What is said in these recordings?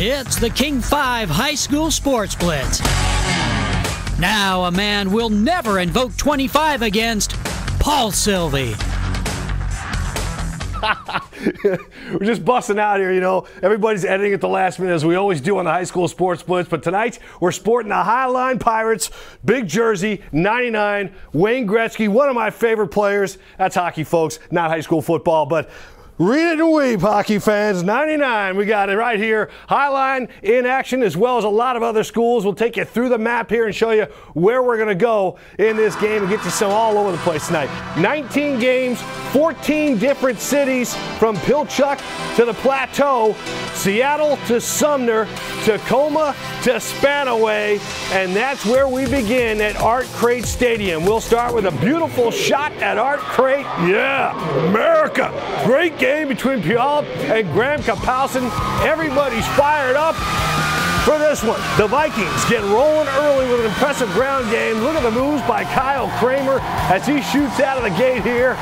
It's the King 5 High School Sports Blitz. Now a man will never invoke 25 against Paul Sylvie. We're just busting out here, you know. Everybody's editing at the last minute, as we always do on the High School Sports Blitz. But tonight, we're sporting the Highline Pirates, big jersey, 99, Wayne Gretzky, one of my favorite players. That's hockey, folks, not high school football, but read it and weep, hockey fans. 99, we got it right here. Highline in action, as well as a lot of other schools. We'll take you through the map here and show you where we're going to go in this game and get you some all over the place tonight. 19 games, 14 different cities, from Pilchuck to the Plateau, Seattle to Sumner, Tacoma to Spanaway, and that's where we begin at Art Crate Stadium. We'll start with a beautiful shot at Art Crate. Yeah, America. Great game between Puyallup and Graham-KAPOWSIN. Everybody's fired up for this one. The Vikings get rolling early with an impressive ground game. Look at the moves by Kyle Kramer as he shoots out of the gate here.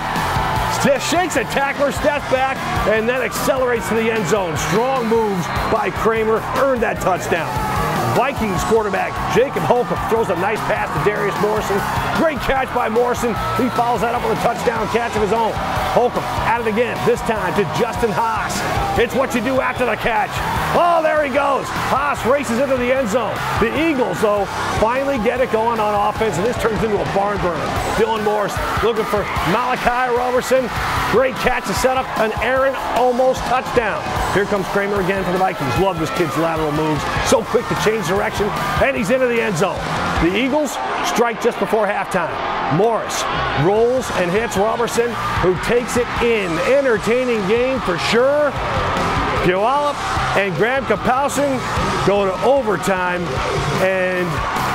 Shakes a tackler, steps back, and then accelerates to the end zone. Strong moves by Kramer, earned that touchdown. Vikings quarterback Jacob Holcomb throws a nice pass to Darius Morrison. Great catch by Morrison. He follows that up with a touchdown catch of his own. Holcomb at it again, this time to Justin Haas. It's what you do after the catch. Oh, there he goes. Haas races into the end zone. The Eagles, though, finally get it going on offense, and this turns into a barn burner. Dylan Morris looking for Malachi Robertson. Great catch to set up an Aaron almost touchdown. Here comes Kramer again for the Vikings. Love this kid's lateral moves. So quick to change direction, and he's into the end zone. The Eagles strike just before halftime. Morris rolls and hits Robertson, who takes it in. Entertaining game for sure. Puyallup and Graham-KAPOWSIN go to overtime, and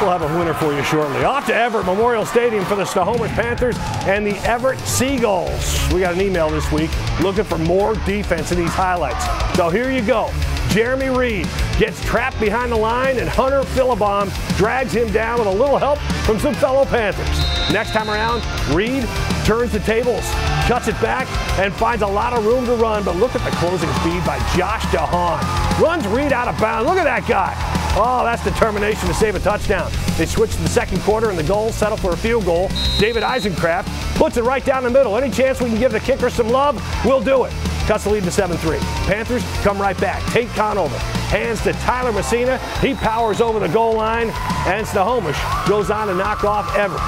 we'll have a winner for you shortly. Off to Everett Memorial Stadium for the SNOHOMISH Panthers and the Everett Seagulls. We got an email this week looking for more defense in these highlights. So here you go. Jeremy Reed gets trapped behind the line, and Hunter Philibom drags him down with a little help from some fellow Panthers. Next time around, Reed turns the tables, cuts it back, and finds a lot of room to run. But look at the closing speed by Josh DeHaan. Runs Reed out of bounds. Look at that guy. Oh, that's determination to save a touchdown. They switch to the second quarter, and the Gulls settle for a field goal. David Eisencraft puts it right down the middle. Any chance we can give the kicker some love, we'll do it. Cuts the lead to 7-3. Panthers come right back. Tate Conover hands to Tyler Messina. He powers over the goal line, and Snohomish goes on to knock off Everett.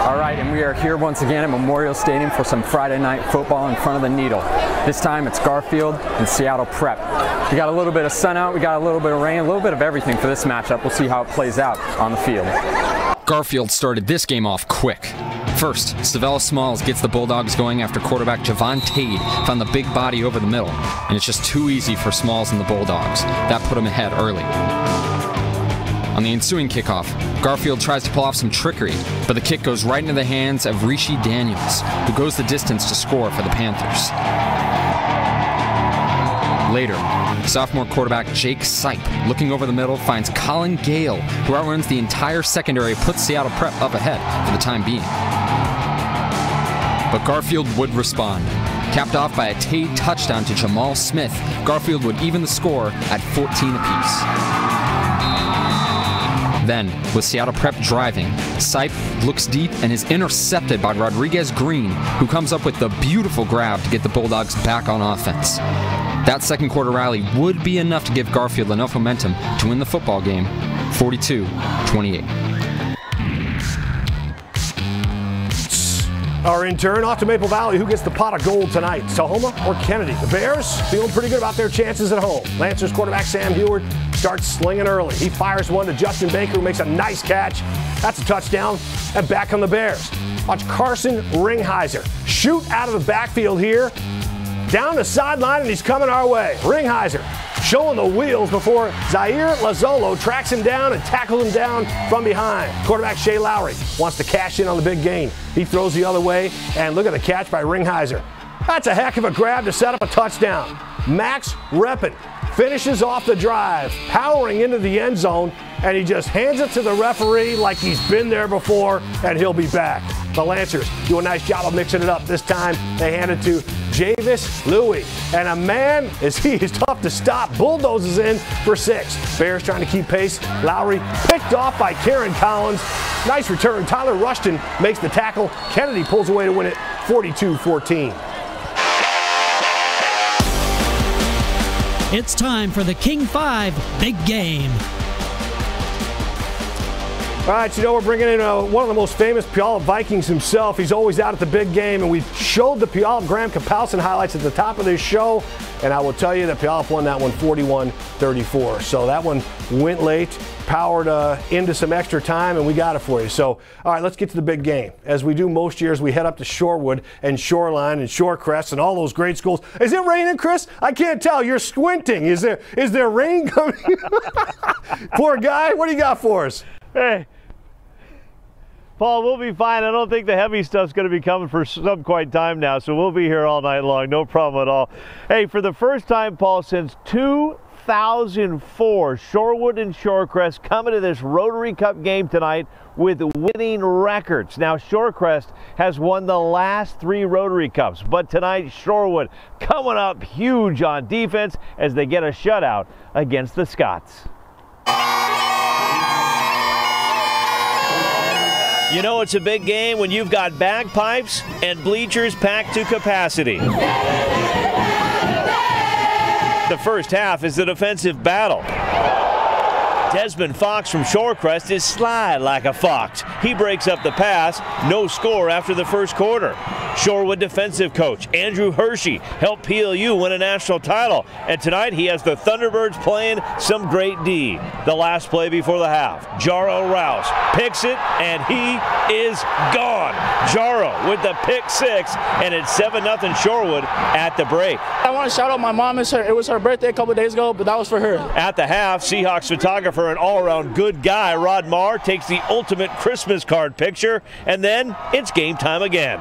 All right, and we are here once again at Memorial Stadium for some Friday night football in front of the Needle. This time it's Garfield and Seattle Prep. We got a little bit of sun out, we got a little bit of rain, a little bit of everything for this matchup. We'll see how it plays out on the field. Garfield started this game off quick. First, Savella Smalls gets the Bulldogs going after quarterback Javon Tade found the big body over the middle, and it's just too easy for Smalls and the Bulldogs. That put him ahead early. On the ensuing kickoff, Garfield tries to pull off some trickery, but the kick goes right into the hands of Rishi Daniels, who goes the distance to score for the Panthers. Later, sophomore quarterback Jake Sept, looking over the middle, finds Colin Gale, who outruns the entire secondary, puts Seattle Prep up ahead for the time being. But Garfield would respond. Capped off by a Tate touchdown to Jamal Smith, Garfield would even the score at 14 apiece. Then, with Seattle Prep driving, Sept looks deep and is intercepted by Rodriguez Green, who comes up with the beautiful grab to get the Bulldogs back on offense. That second quarter rally would be enough to give Garfield enough momentum to win the football game, 42-28. Our intern off to Maple Valley. Who gets the pot of gold tonight? Tahoma or Kennedy? The Bears feeling pretty good about their chances at home. Lancers quarterback Sam Heward starts slinging early. He fires one to Justin Baker, who makes a nice catch. That's a touchdown, and back on the Bears. Watch Carson Ringheiser shoot out of the backfield here, down the sideline, and he's coming our way. Ringheiser showing the wheels before Zaire Lazzolo tracks him down and tackles him down from behind. Quarterback Shea Lowry wants to cash in on the big gain. He throws the other way, and look at the catch by Ringheiser. That's a heck of a grab to set up a touchdown. Max Reppin finishes off the drive, powering into the end zone, and he just hands it to the referee like he's been there before, and he'll be back. The Lancers do a nice job of mixing it up. This time they hand it to Javis Louie. And a man, as he is tough to stop, bulldozes in for 6. Bears trying to keep pace. Lowry picked off by Karen Collins. Nice return. Tyler Rushton makes the tackle. Kennedy pulls away to win it 42-14. It's time for the King 5 Big Game. All right, you know, we're bringing in one of the most famous Puyallup Vikings himself. He's always out at the big game, and we showed the Puyallup GRAHAM-KAPOWSIN highlights at the top of this show, and I will tell you that Puyallup won that one 41-34. So that one went late, powered into some extra time, and we got it for you. So, all right, let's get to the big game. As we do most years, we head up to Shorewood and Shoreline and Shorecrest and all those great schools. Is it raining, Chris? I can't tell. You're squinting. Is there rain coming? Poor guy. What do you got for us? Hey, Paul, we'll be fine. I don't think the heavy stuff's going to be coming for some quite time now, so we'll be here all night long. No problem at all. Hey, for the first time, Paul, since 2004, Shorewood and Shorecrest coming to this Rotary Cup game tonight with winning records. Now, Shorecrest has won the last 3 Rotary Cups, but tonight, Shorewood coming up huge on defense as they get a shutout against the Scots. You know it's a big game when you've got bagpipes and bleachers packed to capacity. The first half is the defensive battle. Desmond Fox from Shorecrest is sly like a fox. He breaks up the pass. No score after the first quarter. Shorewood defensive coach Andrew Hershey helped PLU win a national title. And tonight he has the Thunderbirds playing some great D. The last play before the half. Jaro Rouse picks it and he is gone. Jaro with the pick 6 and it's 7-0 Shorewood at the break. I want to shout out my mom. It was her birthday a couple days ago, but that was for her. At the half, Seahawks photographer and all-around good guy Rod Marr takes the ultimate Christmas card picture, and then it's game time again.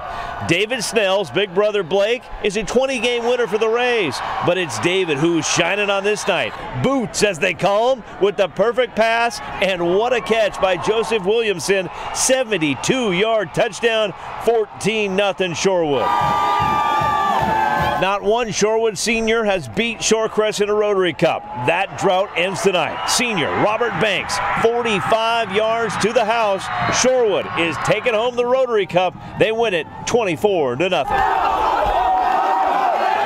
David Snell's big brother Blake is a 20-game winner for the Rays, but it's David who's shining on this night. Boots, as they call him, with the perfect pass, and what a catch by Joseph Williamson. 72-yard touchdown, 14-0 Shorewood. Not one Shorewood senior has beat Shorecrest in a Rotary Cup. That drought ends tonight. Senior Robert Banks, 45 yards to the house. Shorewood is taking home the Rotary Cup. They win it 24-0.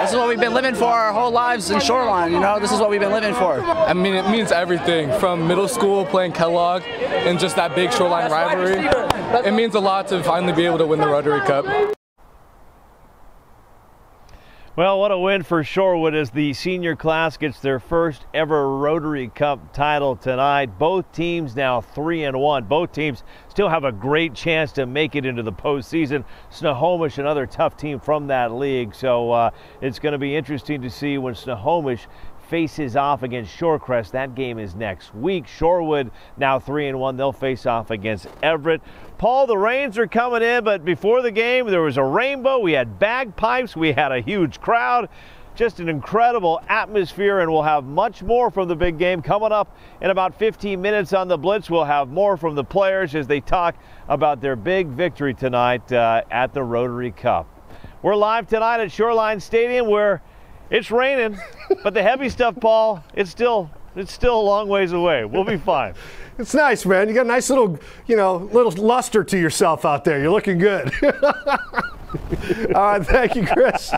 This is what we've been living for our whole lives in Shoreline, you know? This is what we've been living for. I mean, it means everything. From middle school playing Kellogg and just that big Shoreline rivalry. It means a lot to finally be able to win the Rotary Cup. Well, what a win for Shorewood as the senior class gets their first ever Rotary Cup title tonight. Both teams now 3-1. Both teams still have a great chance to make it into the postseason. Snohomish, another tough team from that league. So it's going to be interesting to see when Snohomish faces off against Shorecrest. That game is next week. Shorewood now 3-1. They'll face off against Everett. Paul, the rains are coming in, but before the game there was a rainbow. We had bagpipes. We had a huge crowd. Just an incredible atmosphere, and we'll have much more from the big game coming up in about 15 minutes on the Blitz. We'll have more from the players as they talk about their big victory tonight at the Rotary Cup. We're live tonight at Shoreline Stadium where it's raining, but the heavy stuff, Paul, it's still a long ways away. We'll be fine. It's nice, man. You got a nice little, little luster to yourself out there. You're looking good. All right, thank you, Chris.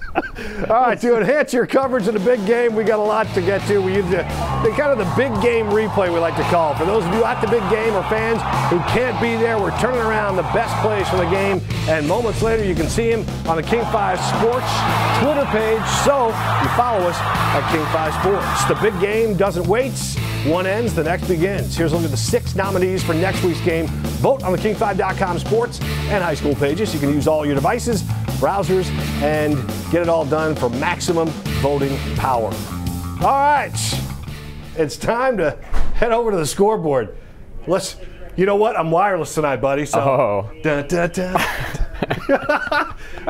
All right, to enhance your coverage of the big game, we got a lot to get to. We use the kind of the big game replay, we like to call it. For those of you at the big game or fans who can't be there, we're turning around the best plays from the game, and moments later you can see him on the King 5 Sports Twitter page. So you follow us at King 5 Sports. The big game doesn't wait. One ends, the next begins. Here's a look at the 6 nominees for next week's game. Vote on the King5.com sports and high school pages. You can use all your devices, browsers, and get it all done for maximum voting power. All right, it's time to head over to the scoreboard. You know what? I'm wireless tonight, buddy. So. Oh. Da, da, da.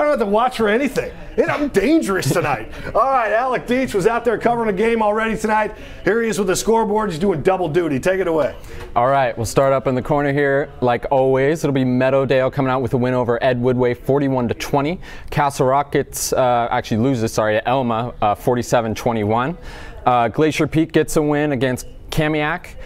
don't have to watch for anything. I'm dangerous tonight. All right, Alec Deach was out there covering a game already tonight. Here he is with the scoreboard. He's doing double duty. Take it away. All right, we'll start up in the corner here. Like always, it'll be Meadowdale coming out with a win over Ed Woodway, 41-20. Castle Rock loses to Elma, 47-21. Glacier Peak gets a win against Kamiak.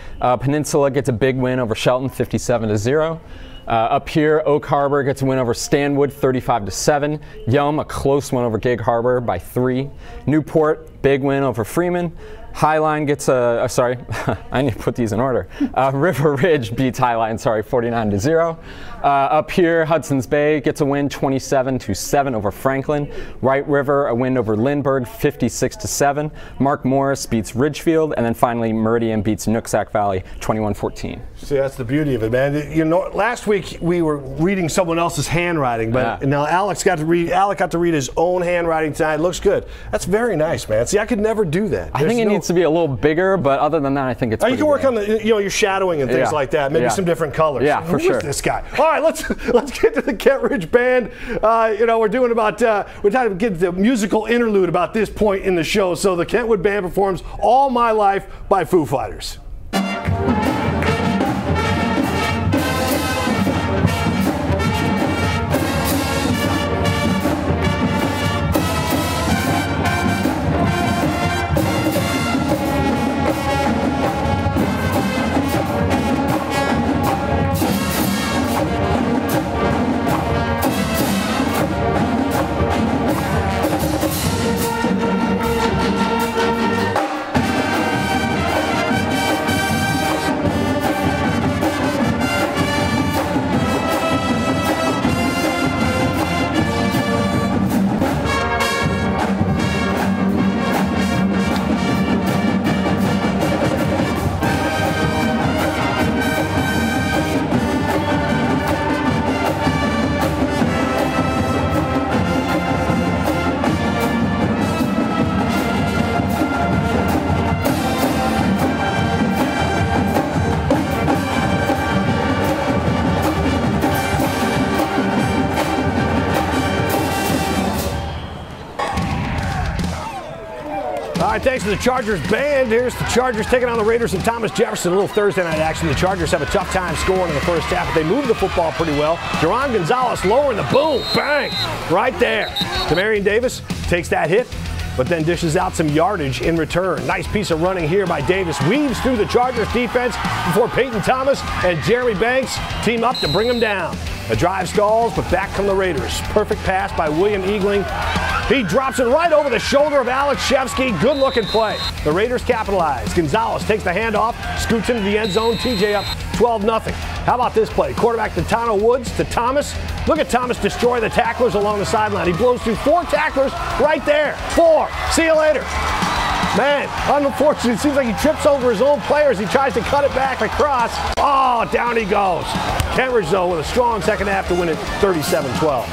Peninsula gets a big win over Shelton, 57-0. Up here, Oak Harbor gets a win over Stanwood, 35-7. Yelm, a close one over Gig Harbor by 3. Newport, big win over Freeman. Highline gets I need to put these in order. River Ridge beats Highline, 49-0. Up here, Hudson's Bay gets a win, 27-7 over Franklin. Wright River, a win over Lindbergh, 56-7. Mark Morris beats Ridgefield, and then finally Meridian beats Nooksack Valley, 21-14. See, that's the beauty of it, man. You know, last week we were reading someone else's handwriting, but now Alec got to read his own handwriting tonight. Looks good. That's very nice, man. See, I could never do that. I think it needs to be a little bigger, but other than that, I think it's you can work on the, your shadowing and things like that. Maybe some different colors. Yeah, for sure. Who's this guy? All right, let's get to the Kentridge band. We're doing we're trying to get the musical interlude about this point in the show. So the Kentwood band performs "All My Life" by Foo Fighters. All right, thanks to the Chargers band. Here's the Chargers taking on the Raiders and Thomas Jefferson. A little Thursday night action. The Chargers have a tough time scoring in the first half, but they move the football pretty well. Jerron Gonzalez lowering the boom, bang, right there. Demarion Davis takes that hit, but then dishes out some yardage in return. Nice piece of running here by Davis. Weaves through the Chargers defense before Peyton Thomas and Jeremy Banks team up to bring him down. The drive stalls, but back come the Raiders. Perfect pass by William Eagling. He drops it right over the shoulder of Alex Shevsky. Good-looking play. The Raiders capitalize. Gonzalez takes the handoff, scoots into the end zone. TJ up 12-0. How about this play? Quarterback to Tano Woods to Thomas. Look at Thomas destroy the tacklers along the sideline. He blows through 4 tacklers right there. 4. See you later. Man, unfortunately, it seems like he trips over his own players. He tries to cut it back across. Oh, down he goes. Kentridge, though, with a strong second half to win it 37-12.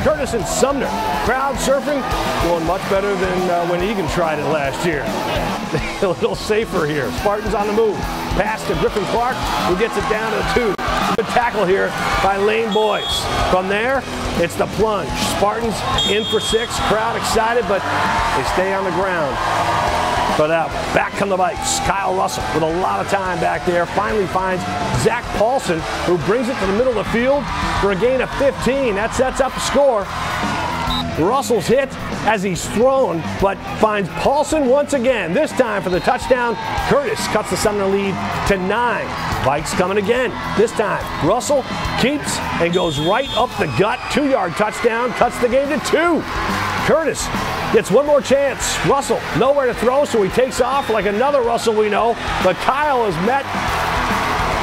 Curtis and Sumner, crowd surfing, going much better than when Egan tried it last year. A little safer here. Spartans on the move. Pass to Griffin Clark, who gets it down to the 2. Good tackle here by Lane Boyce. From there, it's the plunge. Spartans in for 6. Crowd excited, but they stay on the ground. But back come the Vikes. Kyle Russell with a lot of time back there. Finally finds Zach Paulson, who brings it to the middle of the field for a gain of 15. That sets up the score. Russell's hit as he's thrown, but finds Paulson once again. This time for the touchdown. Curtis cuts the Sumner lead to 9. Vikes coming again. This time, Russell keeps and goes right up the gut. 2-yard touchdown. Cuts the game to 2. Curtis gets one more chance. Russell nowhere to throw, so he takes off like another Russell we know. But Kyle is met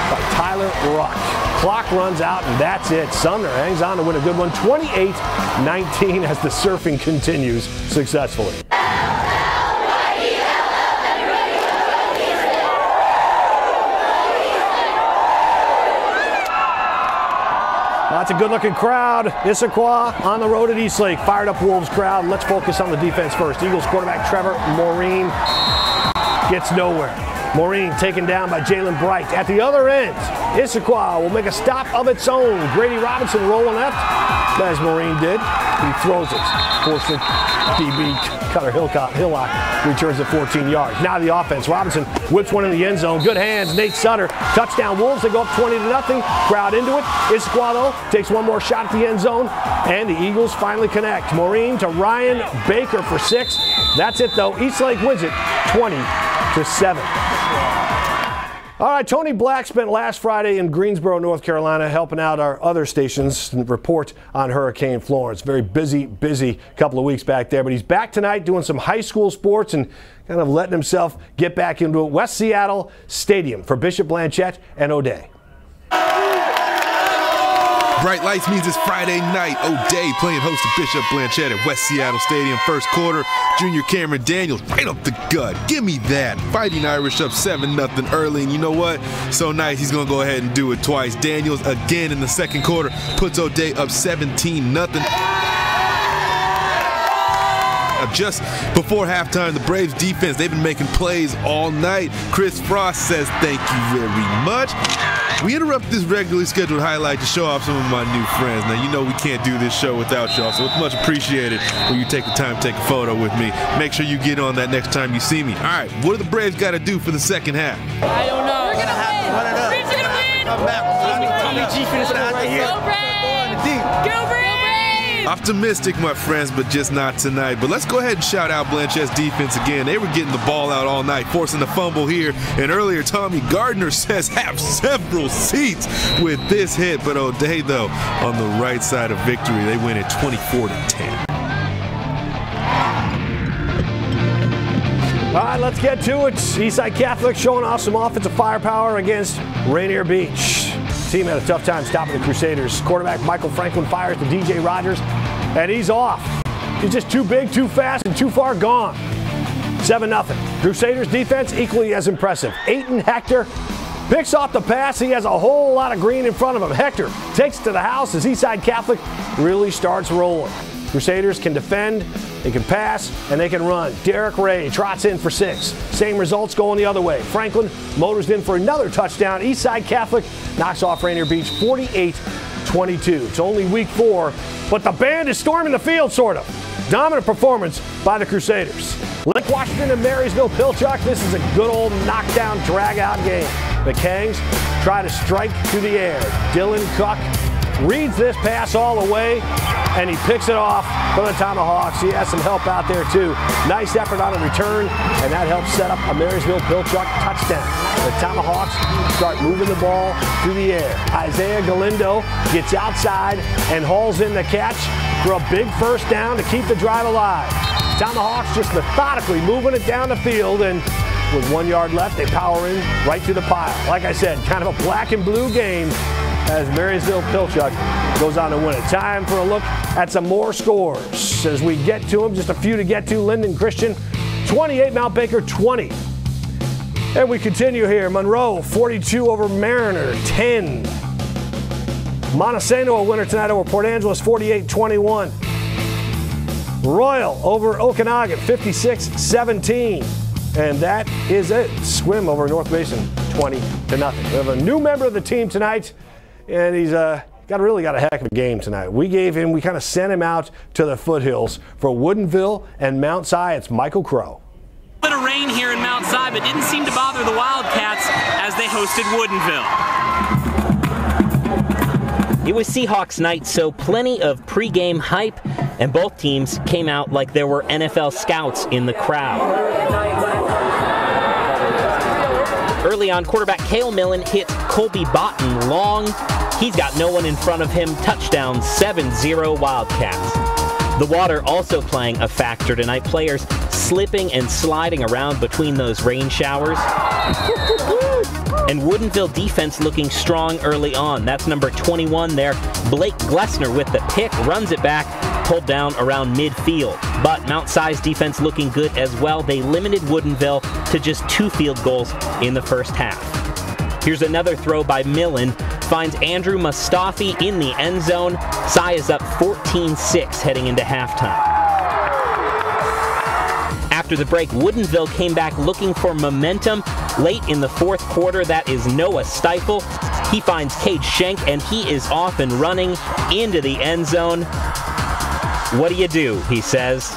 by Tyler Ruck. Clock runs out, and that's it. Sumner hangs on to win a good one, 28-19, as the surfing continues successfully. That's a good-looking crowd. ISSAQUAH on the road at Eastlake. Fired up Wolves crowd. Let's focus on the defense first. Eagles quarterback Trevor Maureen gets nowhere. Maureen taken down by Jalen Bright. At the other end, ISSAQUAH will make a stop of its own. Grady Robinson rolling left, as Maureen did. He throws it. Forced it. DB Cutter Hillock returns it 14 yards. Now the offense. Robinson whips one in the end zone. Good hands. Nate Sutter. Touchdown Wolves. They go up 20-0. Crowd into it. ISSAQUAH, though, takes one more shot at the end zone. And the Eagles finally connect. Maureen to Ryan Baker for 6. That's it, though. Eastlake wins it 20-7. All right, Tony Black spent last Friday in Greensboro, North Carolina, helping out our other stations and report on Hurricane Florence. Very busy couple of weeks back there, but he's back tonight doing some high school sports and kind of letting himself get back into it. West Seattle Stadium for Bishop Blanchette and O'Day. Bright lights means it's Friday night. O'Day playing host to Bishop Blanchette at West Seattle Stadium. First quarter, Junior Cameron Daniels right up the gut. Give me that. Fighting Irish up 7-0 early, and you know what? So nice, he's going to go ahead and do it twice. Daniels again in the second quarter puts O'Day up 17-0. Just before halftime, the Braves defense, they've been making plays all night. Chris Frost says thank you very much. We interrupt this regularly scheduled highlight to show off some of my new friends. Now, you know we can't do this show without y'all, so it's much appreciated when you take the time to take a photo with me. Make sure you get on that next time you see me. All right, what do the Braves got to do for the second half? I don't know. We're going to win. Braves are going to win. Come back. Go Braves. Go Braves. Optimistic, my friends, but just not tonight. But let's go ahead and shout out Blanchette's defense again. They were getting the ball out all night, forcing the fumble here. And earlier, Tommy Gardner says have several seats with this hit. But O'Day, though, on the right side of victory, they win it 24-10. All right, let's get to it. Eastside Catholic showing off some offensive firepower against Rainier Beach. The team had a tough time stopping the Crusaders. Quarterback Michael Franklin fires to DJ Rogers, and he's off. He's just too big, too fast, and too far gone. 7-0. Crusaders defense equally as impressive. Aiton Hector picks off the pass. He has a whole lot of green in front of him. Hector takes it to the house as Eastside Catholic really starts rolling. Crusaders can defend, they can pass, and they can run. Derek Ray trots in for 6. Same results going the other way. Franklin motors in for another touchdown. Eastside Catholic knocks off Rainier Beach 48-22. It's only week 4, but the band is storming the field, sort of. Dominant performance by the Crusaders. Lake Washington and Marysville Pilchuck. This is a good old knockdown, drag-out game. The Kangs try to strike through the air. Dylan Cook reads this pass all the way, and he picks it off for the Tomahawks. He has some help out there, too. Nice effort on a return, and that helps set up a Marysville Pilchuck touchdown. The Tomahawks start moving the ball through the air. Isaiah Galindo gets outside and hauls in the catch for a big first down to keep the drive alive. Tomahawks just methodically moving it down the field, and with 1 yard left, they power in right to the pile. Like I said, kind of a black and blue game as Marysville Pilchuck goes on to win it. Time for a look at some more scores as we get to them. Just a few to get to. Linden Christian 28, Mount Baker 20. And we continue here. Monroe 42 over Mariner 10. Montesano a winner tonight over Port Angeles 48-21. Royal over Okanagan 56-17. And that is it. Swim over North Mason 20-0. We have a new member of the team tonight, and he's really got a heck of a game tonight. We kind of sent him out to the foothills for Woodinville and Mount Si. It's Michael Crow. A bit of rain here in Mount Si, but didn't seem to bother the Wildcats as they hosted Woodinville. It was Seahawks night, so plenty of pregame hype, and both teams came out like there were NFL scouts in the crowd. Early on, quarterback Cale Millen hit Colby Botten long. He's got no one in front of him. Touchdown, 7-0 Wildcats. The water also playing a factor tonight. Players slipping and sliding around between those rain showers. And Woodinville defense looking strong early on. That's number 21 there. Blake Glessner with the pick, runs it back, pulled down around midfield. But Mount Si's defense looking good as well. They limited Woodinville to just 2 field goals in the first half. Here's another throw by Millen. Finds Andrew Mustafi in the end zone. Si is up 14-6 heading into halftime. After the break, Woodinville came back looking for momentum. Late in the fourth quarter, that is Noah Stiefel. He finds Cade Schenk, and he is off and running into the end zone. what do you do, he says.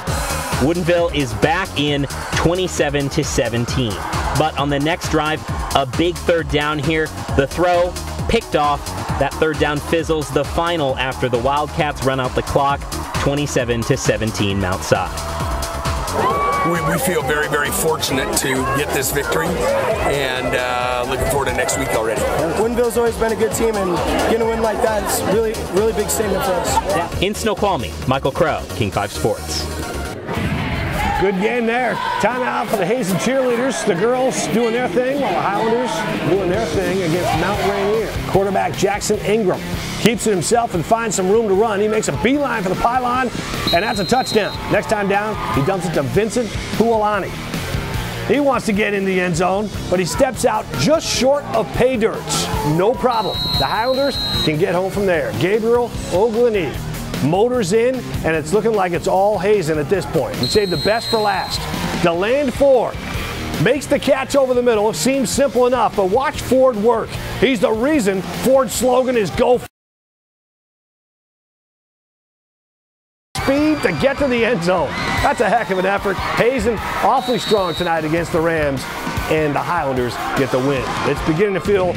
Woodinville is back in 27-17. But on the next drive, a big third down here. The throw picked off. That third down fizzles. The final after the Wildcats run out the clock, 27-17 Mount Si. We feel very, very fortunate to get this victory, and looking forward to next week already. Woodinville's always been a good team, and getting a win like that is really, really big statement for us. In Snoqualmie, Michael Crow, King 5 Sports. Good game there. Timeout for the Hazen cheerleaders. The girls doing their thing while the Highlanders doing their thing against Mount Rainier. Quarterback Jackson Ingram keeps it himself and finds some room to run. He makes a beeline for the pylon, and that's a touchdown. Next time down, he dumps it to Vincent Pualani. He wants to get in the end zone, but he steps out just short of pay dirts. No problem. The Highlanders can get home from there. Gabriel Oglani motors in, and it's looking like it's all Hazen at this point. We saved the best for last. DeLand Ford makes the catch over the middle. It seems simple enough, but watch Ford work. He's the reason Ford's slogan is go speed to get to the end zone. That's a heck of an effort. Hazen awfully strong tonight against the Rams, and the Highlanders get the win. It's beginning to feel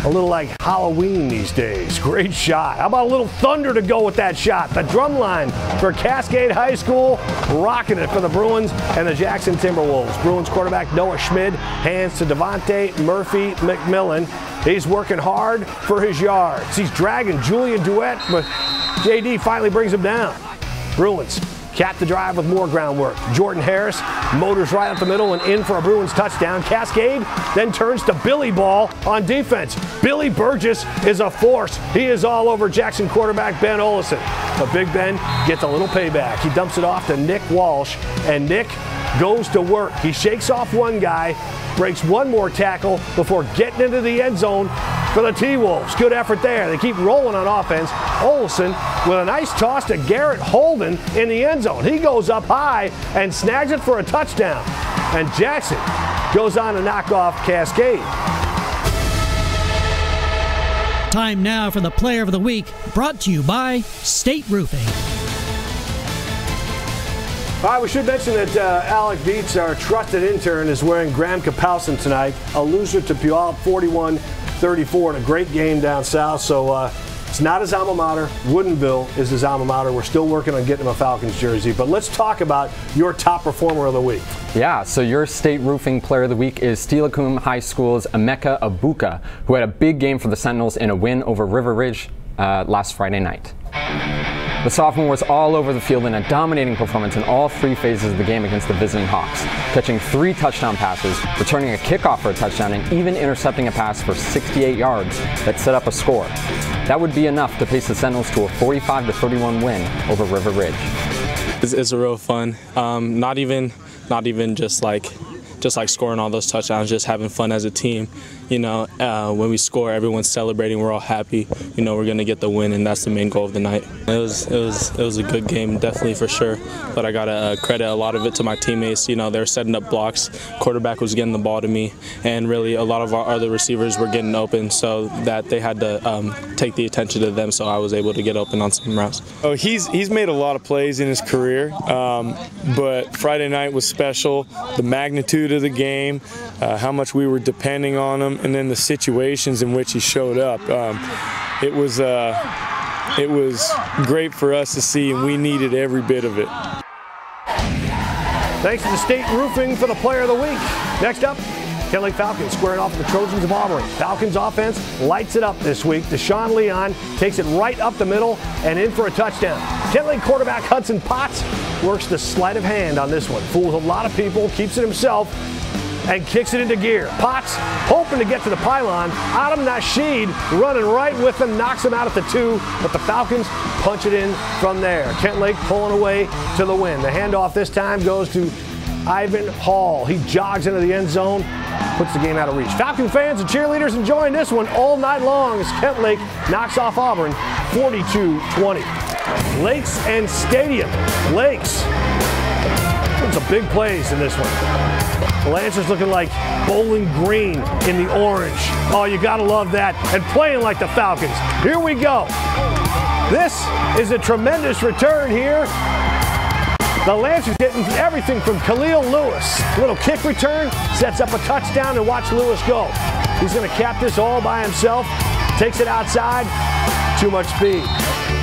a little like Halloween these days. Great shot. How about a little thunder to go with that shot? The drum line for Cascade High School, rocking it for the Bruins and the Jackson Timberwolves. Bruins quarterback Noah Schmid hands to Devontae Murphy McMillan. He's working hard for his yards. He's dragging Julian Duet, but JD finally brings him down. Bruins cap the drive with more groundwork. Jordan Harris motors right up the middle and in for a Bruins touchdown. Cascade then turns to Billy Ball on defense. Billy Burgess is a force. He is all over Jackson quarterback Ben Olison. But Big Ben gets a little payback. He dumps it off to Nick Walsh, and Nick goes to work. He shakes off one guy, breaks one more tackle before getting into the end zone for the T-Wolves. Good effort there. They keep rolling on offense. Olson with a nice toss to Garrett Holden in the end zone. He goes up high and snags it for a touchdown. And Jackson goes on to knock off Cascade. Time now for the Player of the Week, brought to you by State Roofing. All right, we should mention that Alec Dietz, our trusted intern, is wearing GRAHAM-KAPOWSIN tonight. A loser to Puyallup, 41-34 in a great game down south. So it's not his alma mater. Woodinville is his alma mater. We're still working on getting him a Falcons jersey. But let's talk about your top performer of the week. Yeah, so your State Roofing Player of the Week is Steilacoom High School's Emeka Abuka, who had a big game for the Sentinels in a win over River Ridge last Friday night. The sophomore was all over the field in a dominating performance in all three phases of the game against the visiting Hawks, catching 3 touchdown passes, returning a kickoff for a touchdown, and even intercepting a pass for 68 yards that set up a score. That would be enough to pace the Sentinels to a 45-31 win over River Ridge. It's a real fun. Not even just like scoring all those touchdowns, just having fun as a team. You know, when we score, everyone's celebrating. We're all happy. You know, we're going to get the win, and that's the main goal of the night. It was a good game, definitely for sure. But I gotta credit a lot of it to my teammates. You know, they're setting up blocks. Quarterback was getting the ball to me, and really a lot of our other receivers were getting open, so that they had to take the attention to them. So I was able to get open on some routes. Oh, he's made a lot of plays in his career, but Friday night was special. The magnitude of the game, how much we were depending on him, and then the situations in which he showed up. It was great for us to see, and we needed every bit of it. Thanks to the State Roofing for the Player of the Week. Next up, KENTLAKE Falcons squaring off with the Trojans of Auburn. Falcons offense lights it up this week. Deshaun Leon takes it right up the middle and in for a touchdown. KENTLAKE quarterback Hudson Potts works the sleight of hand on this one. Fools a lot of people, keeps it himself, and kicks it into gear. Potts hoping to get to the pylon. Adam Nasheed running right with him, knocks him out at the 2, but the Falcons punch it in from there. KENTLAKE pulling away to the win. The handoff this time goes to Ivan Hall. He jogs into the end zone, puts the game out of reach. Falcon fans and cheerleaders enjoying this one all night long as KENTLAKE knocks off Auburn 42-20. Lakes and Stadium. Lakes. There's some big plays in this one. The Lancers looking like Bowling Green in the orange. Oh, you gotta love that. And playing like the Falcons. Here we go. This is a tremendous return here. The Lancers getting everything from Khalil Lewis. Little kick return, sets up a touchdown, and watch Lewis go. He's going to cap this all by himself. Takes it outside. Too much speed.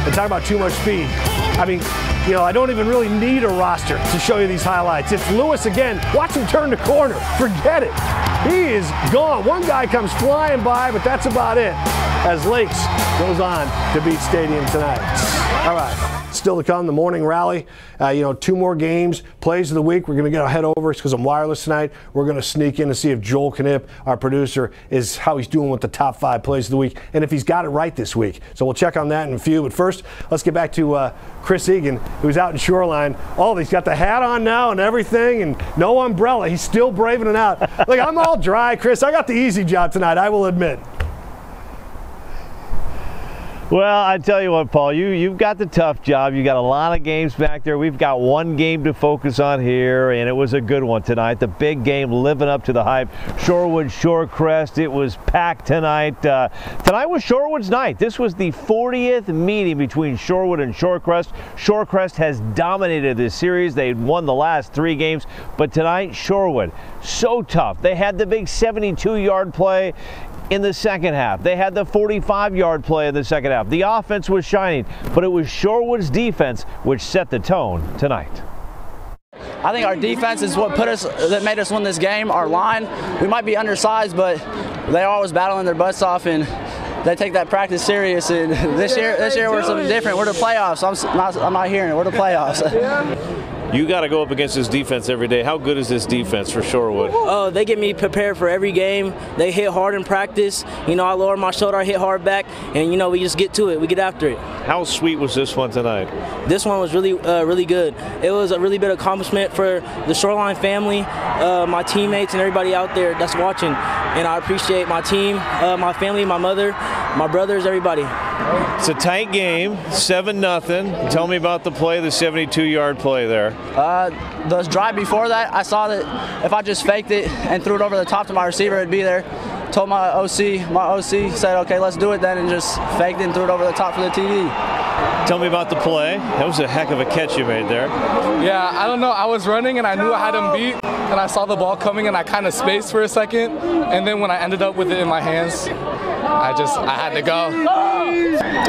And talk about too much speed. I mean, you know, I don't even really need a roster to show you these highlights. It's Lewis again. Watch him turn the corner. Forget it. He is gone. One guy comes flying by, but that's about it as Lakes goes on to beat Stadium tonight. All right. Still to come, the morning rally. You know, 2 more games, plays of the week. We're going to get our head over because I'm wireless tonight. We're going to sneak in and see if Joel Knipp, our producer, is how he's doing with the top 5 plays of the week and if he's got it right this week. So we'll check on that in a few. But first, let's get back to Chris Egan, who's out in Shoreline. Oh, he's got the hat on now and everything and no umbrella. He's still braving it out. Look, I'm all dry, Chris. I got the easy job tonight, I will admit. Well, I tell you what, Paul, you've got the tough job. You got a lot of games back there. We've got one game to focus on here, and it was a good one tonight. The big game living up to the hype. Shorewood, Shorecrest. It was packed tonight. Tonight was Shorewood's night. This was the 40th meeting between Shorewood and Shorecrest. Shorecrest has dominated this series. They won the last 3 games, but tonight, Shorewood, so tough. They had the big 72-yard play in the second half. They had the 45-yard play in the second half. The offense was shining, but it was Shorewood's defense which set the tone tonight. I think our defense is what that made us win this game. Our line, we might be undersized, but they're always battling their butts off, and they take that practice serious. And this year we're something different. We're the playoffs. I'm not hearing it. We're the playoffs. You got to go up against this defense every day. How good is this defense for Shorewood? Oh, they get me prepared for every game. They hit hard in practice. You know, I lower my shoulder, I hit hard back, and you know, we just get to it. We get after it. How sweet was this one tonight? This one was really, really good. It was a really big accomplishment for the Shoreline family, my teammates, and everybody out there that's watching. And I appreciate my team, my family, my mother, my brothers, everybody. It's a tight game, 7-0. Tell me about the play, the 72-yard play there. The drive before that, I saw that if I just faked it and threw it over the top to my receiver, it'd be there. Told my OC said, okay, let's do it then, and just faked it and threw it over the top for the TD. Tell me about the play. That was a heck of a catch you made there. Yeah, I don't know. I was running and I knew I had him beat, and I saw the ball coming and I kind of spaced for a second, and then when I ended up with it in my hands, I had to go.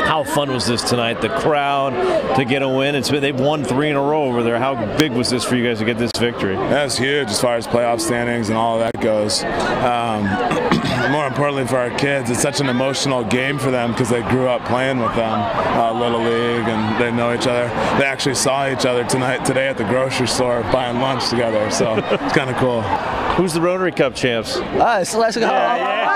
How fun was this tonight? The crowd to get a win. They've won 3 in a row over there. How big was this for you guys to get this victory? That's huge as far as playoff standings and all of that goes. More importantly for our kids, it's such an emotional game for them because they grew up playing with them, Little League, and they know each other. They actually saw each other today at the grocery store buying lunch together, so it's kind of cool. Who's the Rotary Cup champs? Us. Let's go. Yeah.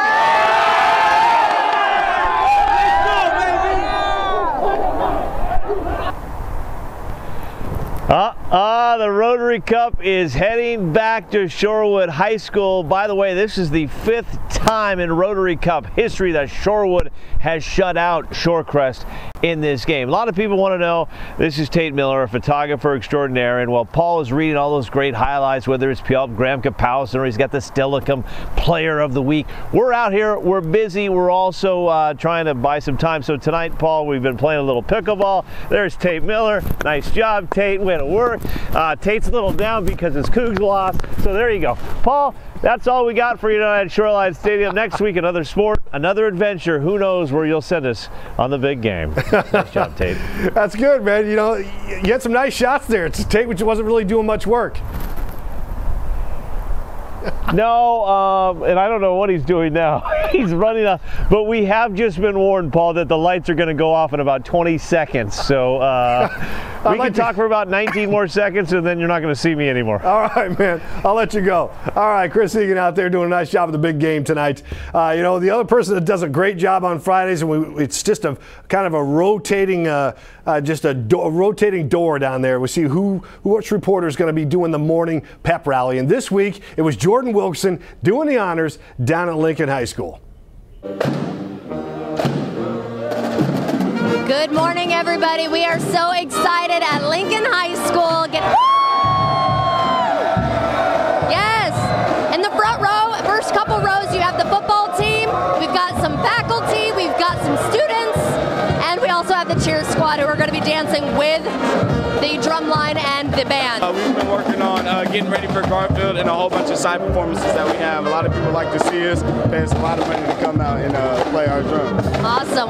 The Rotary Cup is heading back to Shorewood High School. By the way, this is the 5th time in Rotary Cup history that Shorewood has shut out Shorecrest in this game. A lot of people want to know, this is Tate Miller, a photographer extraordinaire, and while Paul is reading all those great highlights, whether it's Puyallup, GRAHAM-KAPOWSIN, or he's got the Stellicum Player of the Week, we're out here, we're busy, we're also trying to buy some time. So tonight, Paul, we've been playing a little pickleball. There's Tate Miller. Nice job, Tate. Way to work. Tate's a little down because his Cougs lost. So there you go. Paul, that's all we got for you tonight at Shoreline Stadium. Next week, another sport, another adventure. Who knows where you'll send us on the big game. Nice job, Tate. That's good, man. You know, you had some nice shots there. It's Tate, which wasn't really doing much work. No, and I don't know what he's doing now. He's running up. But we have just been warned, Paul, that the lights are going to go off in about 20 seconds. So we can talk for about 19 more seconds, and then you're not going to see me anymore. All right, man. I'll let you go. All right, Chris Egan out there doing a nice job of the big game tonight. You know, the other person that does a great job on Fridays, and it's just a kind of a rotating, rotating door down there. We see which reporter is going to be doing the morning pep rally. And this week, it was Jordan Wilson doing the honors down at Lincoln High School. Good morning, everybody. We are so excited at Lincoln High School. Yes, in the front row, first couple rows, you have the football team. We've got some faculty, we've got some students, and we also have the cheerleaders. your squad who are going to be dancing with the drum line and the band? We've been working on getting ready for Garfield and a whole bunch of side performances that we have. A lot of people like to see us, pay us a lot of money to come out and play our drum. Awesome.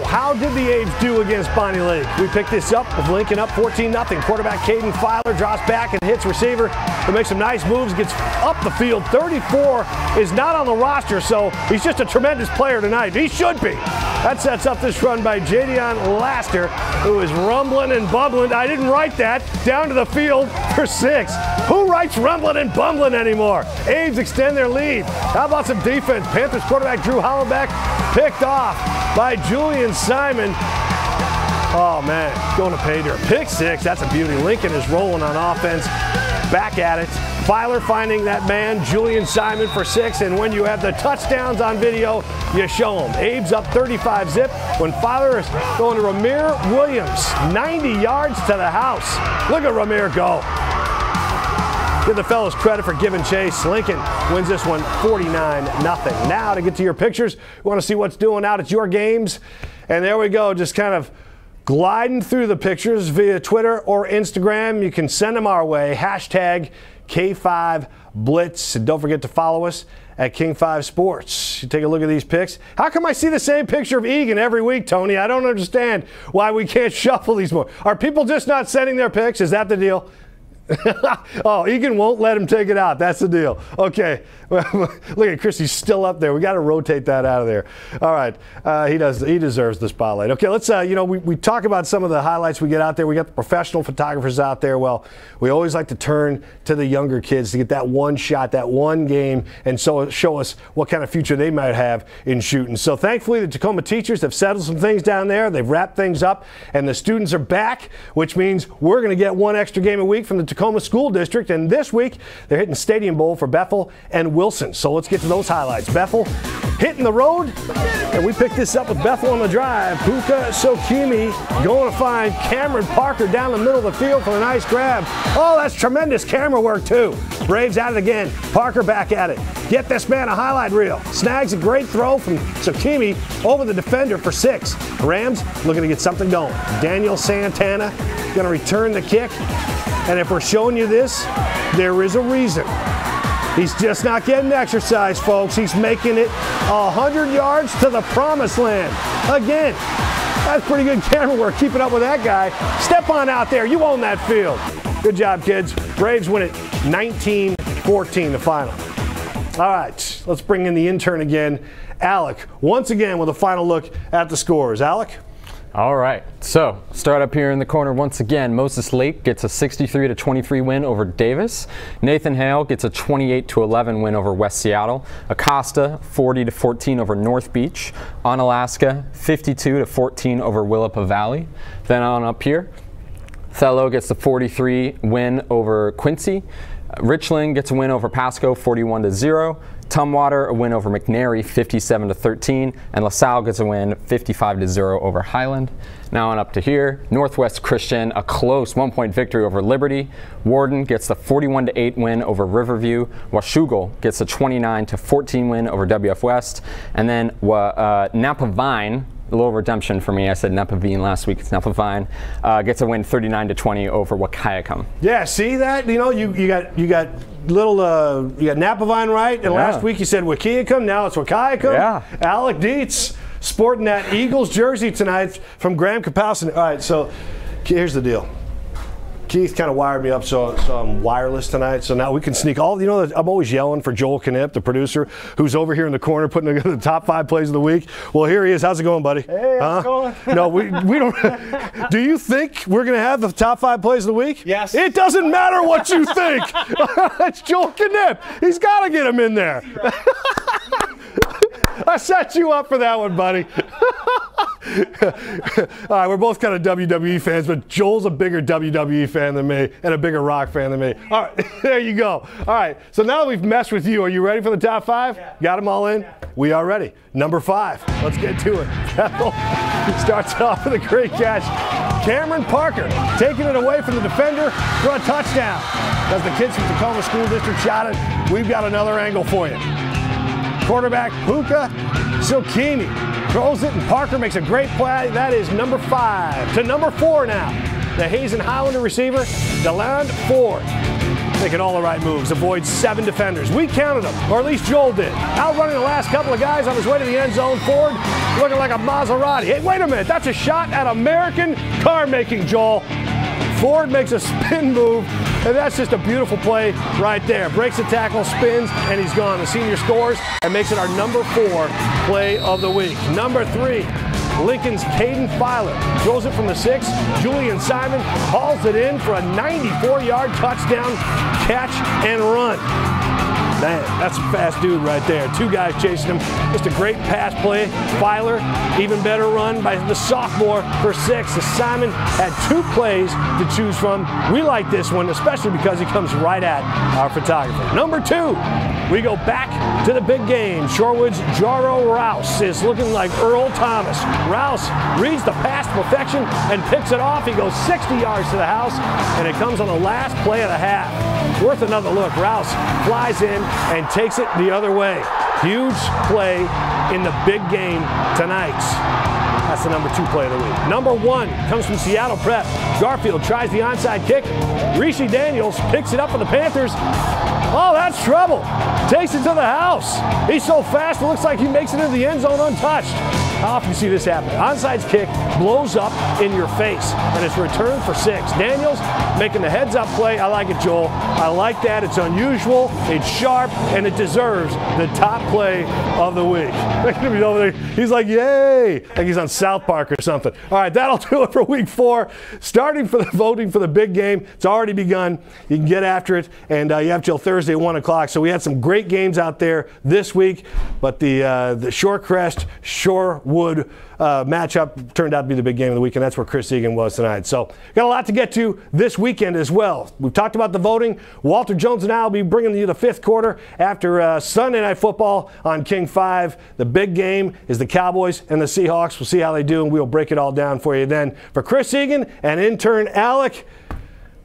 How did the A's do against Bonnie Lake? We picked this up with Lincoln up 14-0. Quarterback Caden Filer drops back and hits receiver. He makes some nice moves, gets up the field. 34 is not on the roster, so he's just a tremendous player tonight. He should be. That sets up this run by Jadion Laster, who is rumbling and bumbling. I didn't write that. Down to the field for 6. Who writes rumbling and bumbling anymore? A's extend their lead. How about some defense? Panthers quarterback Drew Hollaback picked off by Julian Simon. Oh, man, going to pay dirt. Pick 6, that's a beauty. Lincoln is rolling on offense. Back at it. Filer finding that man, Julian Simon, for 6. And when you have the touchdowns on video, you show them. Abe's up 35-zip when Filer is going to Ramir Williams. 90 yards to the house. Look at Ramir go. Give the fellas credit for giving chase. Lincoln wins this one 49-0. Now to get to your pictures, we want to see what's doing out at your games. And there we go, just kind of gliding through the pictures via Twitter or Instagram. You can send them our way. Hashtag K5 Blitz. And don't forget to follow us at King 5 Sports. You take a look at these pics. How come I see the same picture of Egan every week, Tony? I don't understand why we can't shuffle these more. Are people just not sending their pics? Is that the deal? Oh, Egan won't let him take it out. That's the deal. Okay. Look at Chris. He's still up there. We got to rotate that out of there. All right. He deserves the spotlight. Okay. Let's, we talk about some of the highlights we get out there. We got the professional photographers out there. Well, we always like to turn to the younger kids to get that one shot, that one game, and so show us what kind of future they might have in shooting. So thankfully, the Tacoma teachers have settled some things down there. They've wrapped things up, and the students are back, which means we're going to get one extra game a week from the Tacoma School District, and this week they're hitting Stadium Bowl for Bethel and Wilson. So let's get to those highlights. Bethel hitting the road, and we picked this up with Bethel on the drive. Puka Sokimi going to find Cameron Parker down the middle of the field for a nice grab. Oh, that's tremendous camera work too. Braves at it again. Parker back at it. Get this man a highlight reel. Snags a great throw from Sokimi over the defender for 6. Rams looking to get something going. Daniel Santana going to return the kick. And if we're showing you this, there is a reason. He's just not getting exercise, folks. He's making it 100 yards to the promised land. Again, that's pretty good camera work, keeping up with that guy. Step on out there. You own that field. Good job, kids. Braves win it 19-14, the final. All right, let's bring in the intern again, Alec, once again with a final look at the scores. Alec? All right, so start up here in the corner once again. Moses Lake gets a 63-23 win over Davis. Nathan Hale gets a 28-11 win over West Seattle. Acosta 40-14 over North Beach. Onalaska 52-14 over Willapa Valley. Then on up here, Thello gets the 43 win over Quincy. Richland gets a win over Pasco 41-0. Tumwater a win over McNary 57-13, and LaSalle gets a win 55-0 over Highland. Now on up to here, Northwest Christian a close 1-point victory over Liberty. Warden gets the 41-8 win over Riverview. Washougal gets a 29-14 win over WF West, and then Napa Vine, a little redemption for me. I said Napavine last week. It's Napavine. Gets a win 39-20 over Wahkiakum. Yeah, see that? You know, you got Napavine right, and last week you said Wahkiakum. Now it's Wahkiakum. Yeah. Alec Dietz sporting that Eagles jersey tonight from GRAHAM-KAPOWSIN. All right, so here's the deal. Keith kind of wired me up so I'm wireless tonight, so now we can sneak all, you know, I'm always yelling for Joel Knipp, the producer, who's over here in the corner putting together the top 5 plays of the week. Well, here he is. How's it going, buddy? Hey, how's it going? No, we don't. Do you think we're going to have the top 5 plays of the week? Yes. It doesn't matter what you think. It's Joel Knipp. He's got to get him in there. I set you up for that one, buddy. All right, we're both kind of WWE fans, but Joel's a bigger WWE fan than me and a bigger Rock fan than me. All right, there you go. All right, so now that we've messed with you, are you ready for the top 5? Yeah. Got them all in? Yeah. We are ready. Number 5. Let's get to it. Bethel starts off with a great catch. Cameron Parker taking it away from the defender for a touchdown. As the kids from Tacoma School District shot it, we've got another angle for you. Quarterback Puka Silkini throws it, and Parker makes a great play. That is number 5. To number 4 now. The Hazen Highlander receiver, DeLand Ford. Making all the right moves, avoids 7 defenders. We counted them, or at least Joel did. Outrunning the last couple of guys on his way to the end zone. Ford looking like a Maserati. Hey, wait a minute, that's a shot at American car making, Joel. Ford makes a spin move, and that's just a beautiful play right there. Breaks the tackle, spins, and he's gone. The senior scores and makes it our number 4 play of the week. Number 3, Lincoln's Caden Filer throws it from the 6. Julian Simon hauls it in for a 94-yard touchdown catch and run. Man, that's a fast dude right there. 2 guys chasing him. Just a great pass play. Filer, even better run by the sophomore for 6. Simon had 2 plays to choose from. We like this one, especially because he comes right at our photographer. Number 2, we go back to the big game. Shorewood's Jaro Rouse is looking like Earl Thomas. Rouse reads the pass to perfection and picks it off. He goes 60 yards to the house, and it comes on the last play of the half. Worth another look. Rouse flies in and takes it the other way. Huge play in the big game tonight. That's the number 2 play of the week. Number 1 comes from Seattle Prep. Garfield tries the onside kick. Rishi Daniels picks it up for the Panthers. Oh, that's trouble. Takes it to the house. He's so fast, it looks like he makes it into the end zone untouched. How often do you see this happen? Onside kick blows up in your face, and it's returned for 6. Daniels making the heads-up play. I like it, Joel. I like that. It's unusual, it's sharp, and it deserves the top play of the week. Look at him over there. He's like, yay! Like he's on South Park or something. All right, that'll do it for week 4. Starting for the voting for the big game. It's already begun. You can get after it, and you have till Thursday at 1 o'clock. So we had some great games out there this week, but the Shorecrest Shorewood matchup turned out to be the big game of the week, and that's where Chris Egan was tonight. So got a lot to get to this weekend as well. We've talked about the voting. Walter Jones and I will be bringing you the 5th quarter after Sunday Night Football on King 5. The big game is the Cowboys and the Seahawks. We'll see how they do, and we'll break it all down for you then. For Chris Egan and intern Alec,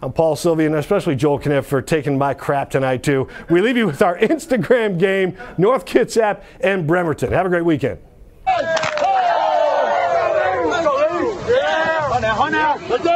I'm Paul Sylvia, and especially Joel Kniff for taking my crap tonight, too. We leave you with our Instagram game, North Kitsap and Bremerton. Have a great weekend. Let's go.